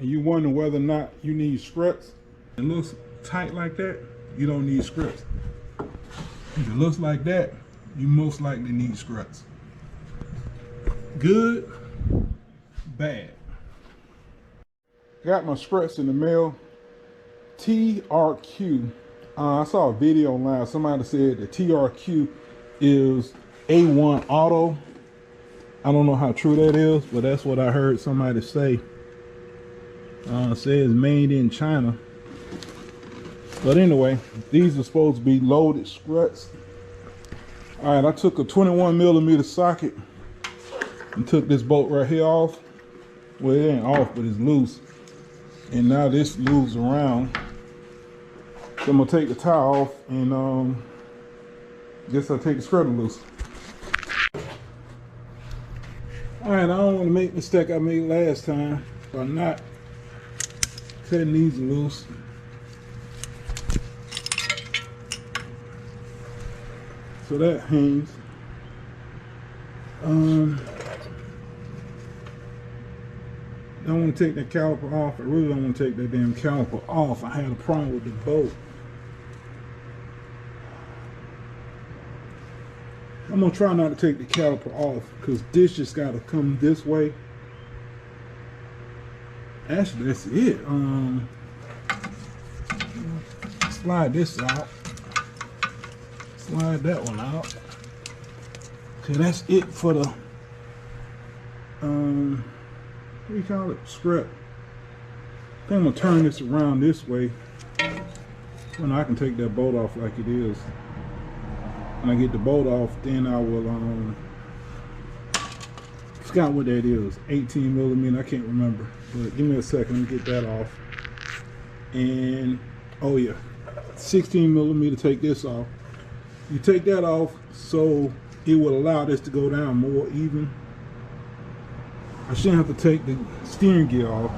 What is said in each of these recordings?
and you wonder whether or not you need struts, it looks tight like that, you don't need struts. If it looks like that, you most likely need struts. Good, bad. Got my struts in the mail. TRQ. I saw a video online. Somebody said the TRQ is A1 Auto. I don't know how true that is, but that's what I heard somebody say. It says made in China. But anyway, these are supposed to be loaded struts. All right, I took a 21mm socket and took this bolt right here off. Well, it ain't off, but it's loose. And now this moves around. So I'm gonna take the tie off and guess I'll take the strutter loose. All right, I don't want to make the mistake I made last time by not cutting these loose. So that hangs. I don't want to take that caliper off. I really don't want to take that damn caliper off. I had a problem with the bolt. I'm gonna try not to take the caliper off because this just gotta come this way. Actually, that's it. Slide this out. Slide that one out. Okay, that's it for the what do you call it? Strut. I think I'm gonna turn this around this way. Well, I can take that bolt off like it is. When I get the bolt off, then I will forgot what that is. 18mm, I can't remember. But give me a second, let me get that off. And oh yeah, 16mm, take this off. You take that off so it will allow this to go down more even. I shouldn't have to take the steering gear off.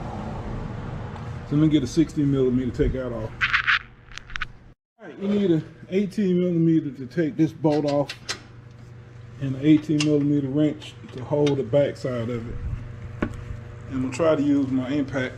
So let me get a 16mm to take that off. Alright, you need an 18mm to take this bolt off and an 18mm wrench to hold the back side of it. And I'm gonna try to use my impact.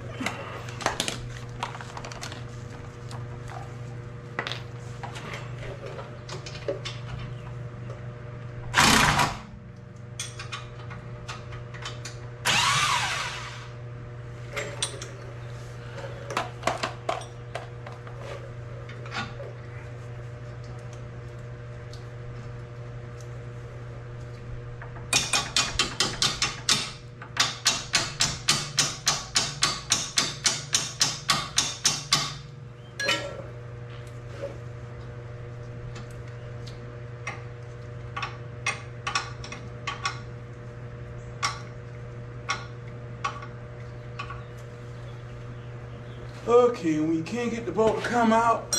Okay, when you can't get the bolt to come out,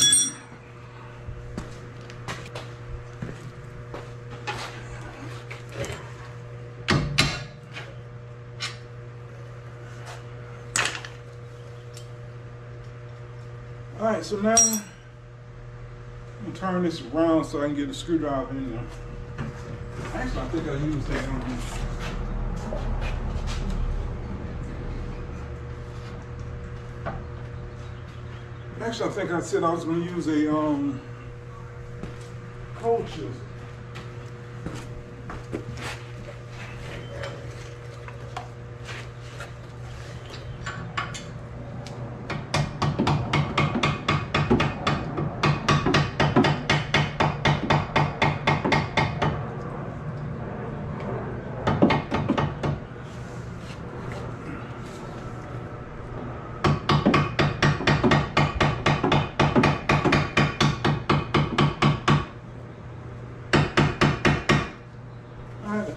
all right, so now I'm gonna turn this around so I can get a screwdriver in there. Actually, I think I used that on Actually, I think I said I was going to use a cold chisel.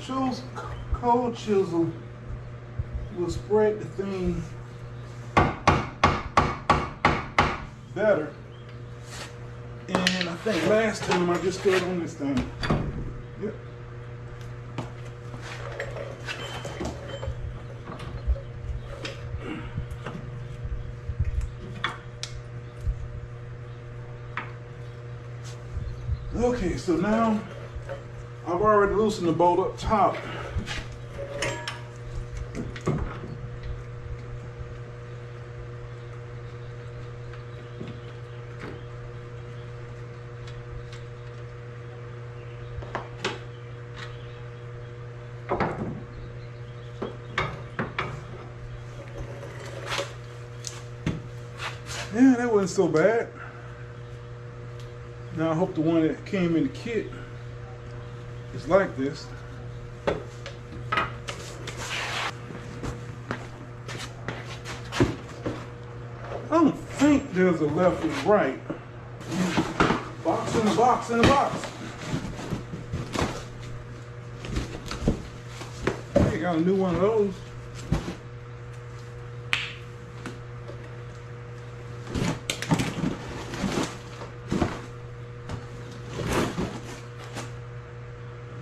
Chose cold chisel will spread the thing better. And I think last time I just stood on this thing. Yep. Okay, so now I've already loosened the bolt up top. Yeah, that wasn't so bad. Now I hope the one that came in the kit is like this. I don't think there's a left and right. Box in a box in a box. Hey, got a new one of those.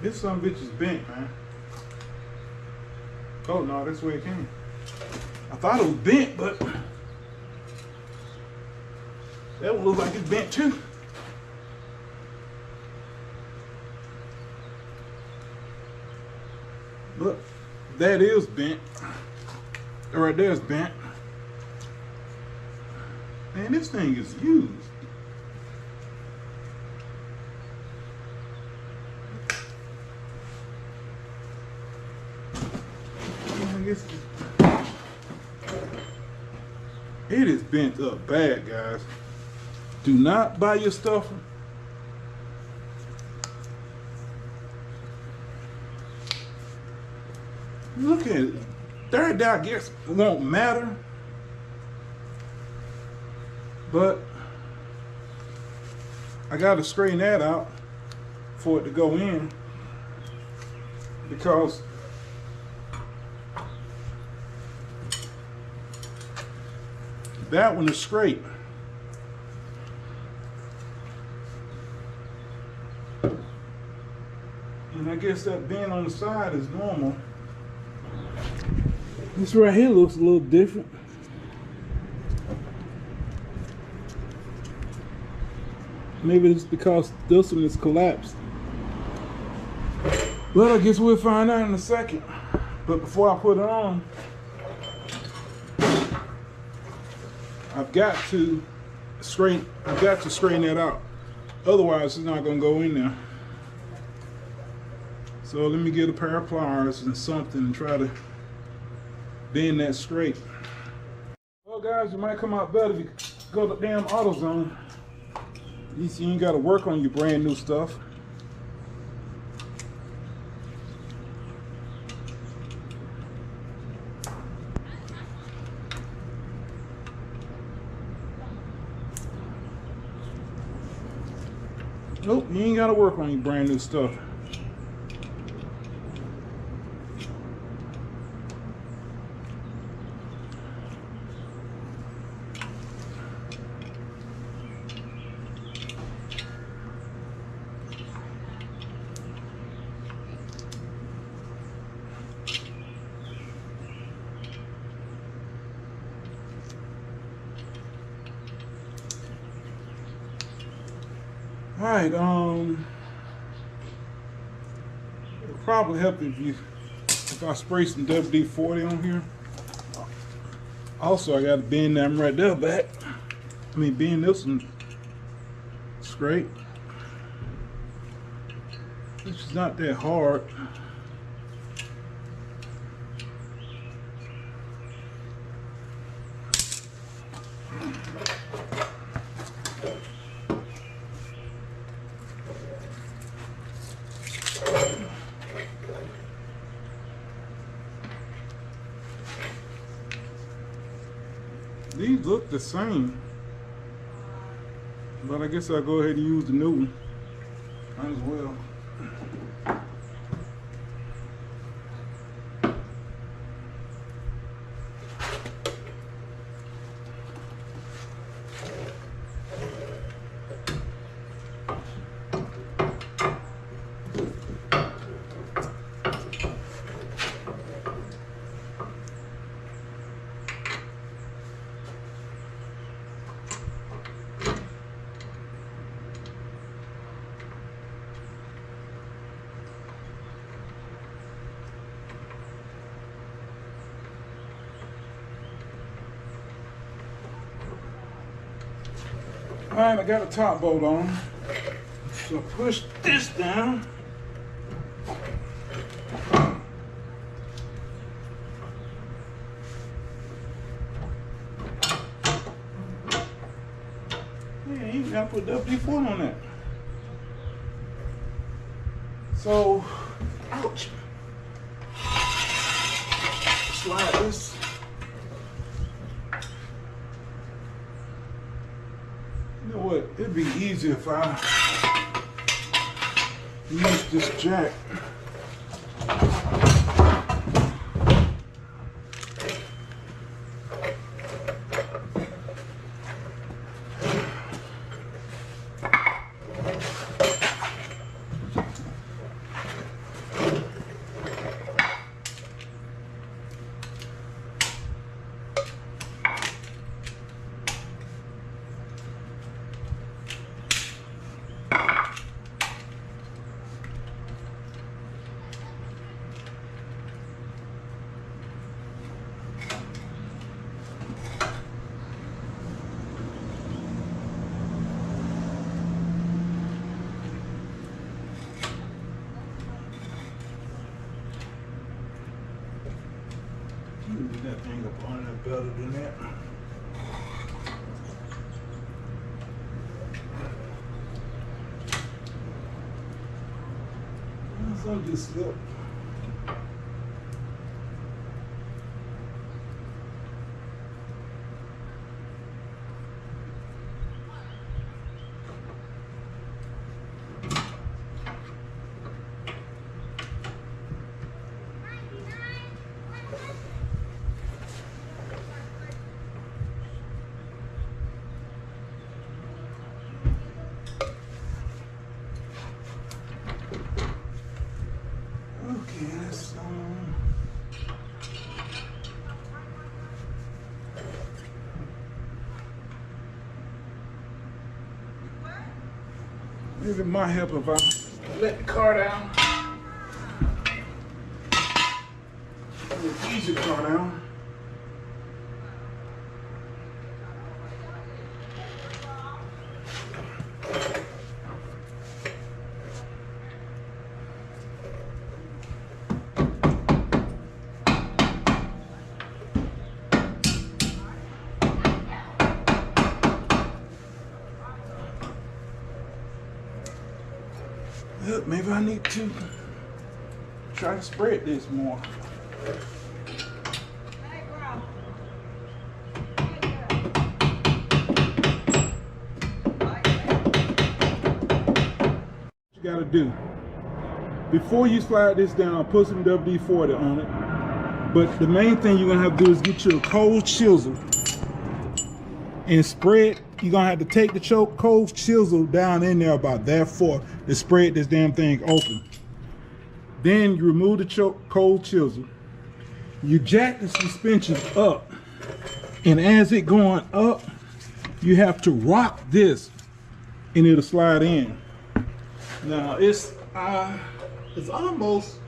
This son bitch is bent, man. Oh no, that's where it came. I thought it was bent, but that one looks like it's bent too. Look, that is bent. Right there is bent. Man, this thing is used. It is bent up bad, guys. Do not buy your stuff. Look at it. Third day, I guess, won't matter. But I got to straighten that out for it to go in, because that one is straight. And I guess that bend on the side is normal. This right here looks a little different. Maybe it's because this one is collapsed. But I guess we'll find out in a second. But before I put it on, I've got to straighten that out. Otherwise, it's not gonna go in there. So let me get a pair of pliers and something and try to bend that straight. Well, guys, it might come out better if you go to damn AutoZone. At least you ain't got to work on your brand new stuff. Nope, you ain't got to work on your brand new stuff. Alright, it'll probably help if I spray some WD-40 on here. Also, I got to bend them right there back. I mean, bend this one straight. Which is not that hard. These look the same, but I guess I'll go ahead and use the new one. Might as well. Alright, I got a top bolt on. So push this down. You gotta put WD-40 on that. So, ouch. Slide this. You know what? It'd be easier if I use this jack. That thing up on there better than that. Some just slip. Maybe it might help if I let the car down. Ease the car down. Maybe I need to try to spread this more. What you gotta do before you slide this down, put some WD-40 on it. But the main thing you're gonna have to do is get you a cold chisel and spread. You're gonna have to take the cold chisel down in there about that far to spread this damn thing open. Then you remove the cold chisel. You jack the suspension up, and as it going up, you have to rock this, and it'll slide in. Now it's almost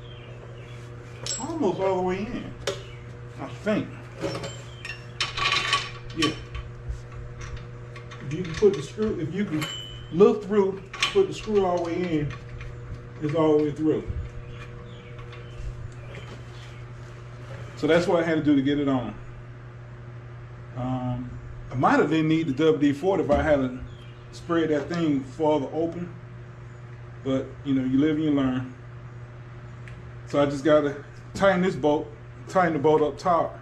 all the way in, I think. Yeah. If you can put the screw, if you can look through, put the screw all the way in, it's all the way through. So that's what I had to do to get it on. I might have didn't need the WD-40 if I had spread that thing farther open, but you know, you live and you learn. So I just gotta tighten this bolt, tighten the bolt up top,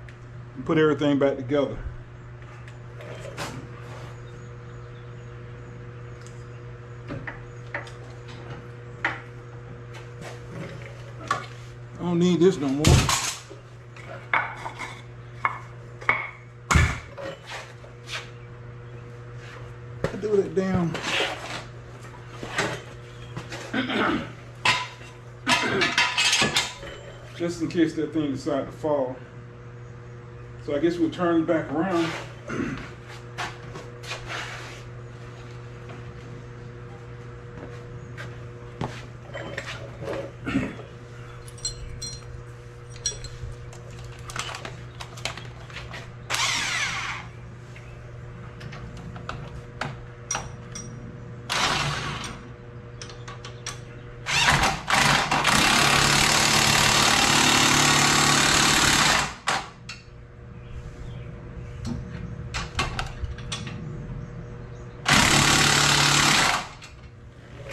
and put everything back together. I don't need this no more. I do that down. Just in case that thing decides to fall. So I guess we'll turn back around.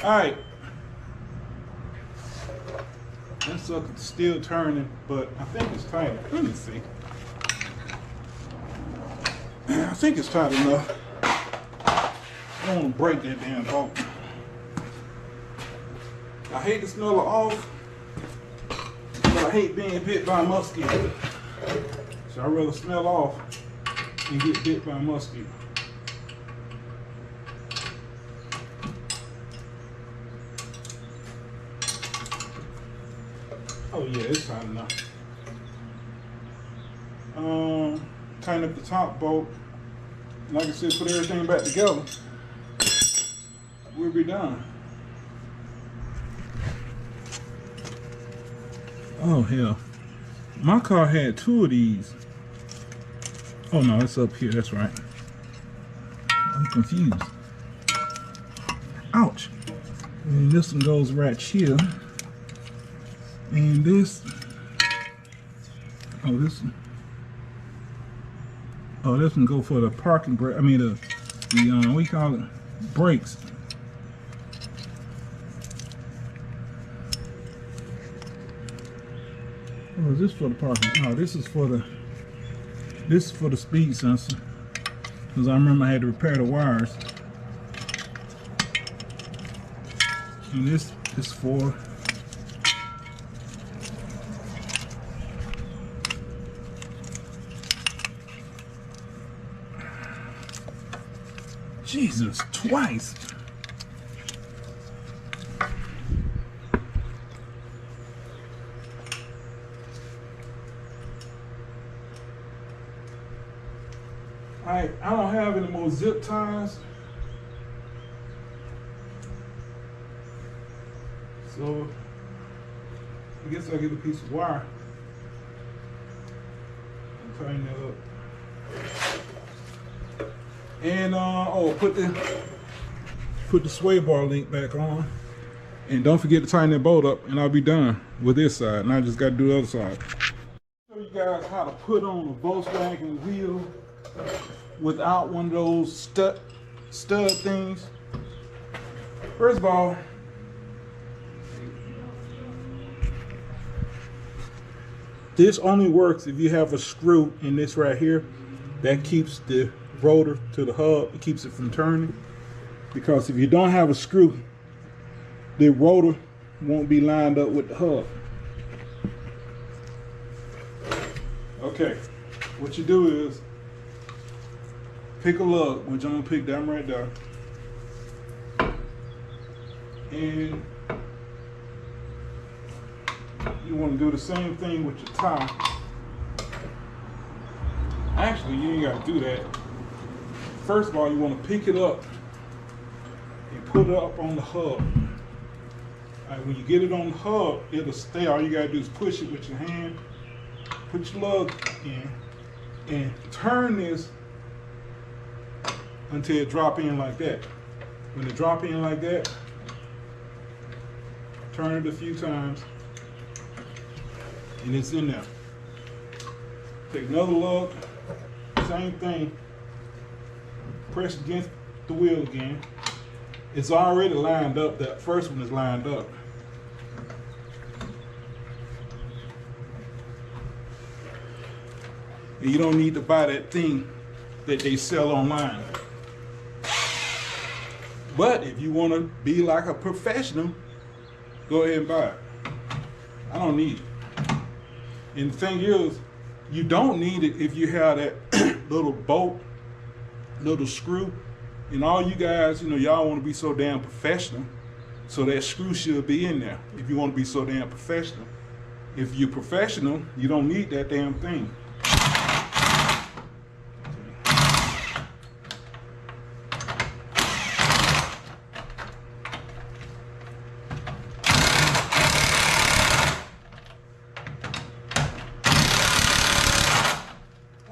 Alright. That sucker's still turning, but I think it's tight. Let me see. I think it's tight enough. I don't want to break that damn bolt. I hate the smell of off, but I hate being bit by a mosquito. So I'd rather smell off and get bit by a mosquito. Oh yeah, it's tight enough. Tighten up the top bolt. Like I said, put everything back together. We'll be done. Oh hell. My car had 2 of these. Oh no, it's up here, that's right. I'm confused. Ouch. And this one goes right here. And this, oh this one. Oh, this one go for the parking brake. I mean the what you call it? Brakes. Oh, is this for the parking? No, this is for the speed sensor. Because I remember I had to repair the wires. And this is for Jesus, twice. I don't have any more zip ties. So I guess I'll get a piece of wire and tighten that up. And oh, put the sway bar link back on, and don't forget to tighten that bolt up, and I'll be done with this side. And I just got to do the other side. Show you guys how to put on a Volkswagen wheel without one of those stud things. First of all, this only works if you have a screw in this right here that keeps the rotor to the hub. It keeps it from turning, because if you don't have a screw, the rotor won't be lined up with the hub. Okay, what you do is pick a lug, which I'm gonna pick them right there, and you want to do the same thing with your tie. Actually, you ain't got to do that. First of all, you want to pick it up and put it up on the hub. All right, when you get it on the hub, it'll stay. All you got to do is push it with your hand, put your lug in, and turn this until it drop in like that. When it drop in like that, turn it a few times, and it's in there. Take another lug, same thing, press against the wheel again. It's already lined up. That first one is lined up. And you don't need to buy that thing that they sell online. But if you want to be like a professional, go ahead and buy it. I don't need it. And the thing is, you don't need it if you have that little bolt, little screw. And all you guys, you know, y'all want to be so damn professional, so that screw should be in there if you want to be so damn professional. If you're professional, you don't need that damn thing.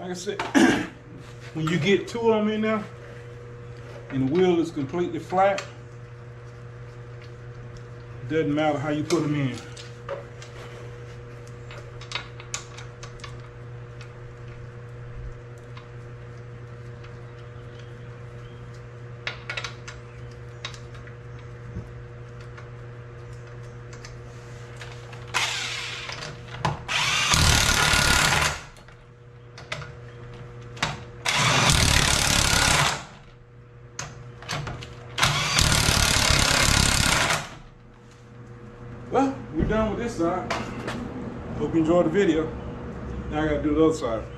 Like I said, when you get 2 of them in there and the wheel is completely flat, it doesn't matter how you put them in. we're done with this side. Hope you enjoyed the video. Now I gotta do the other side.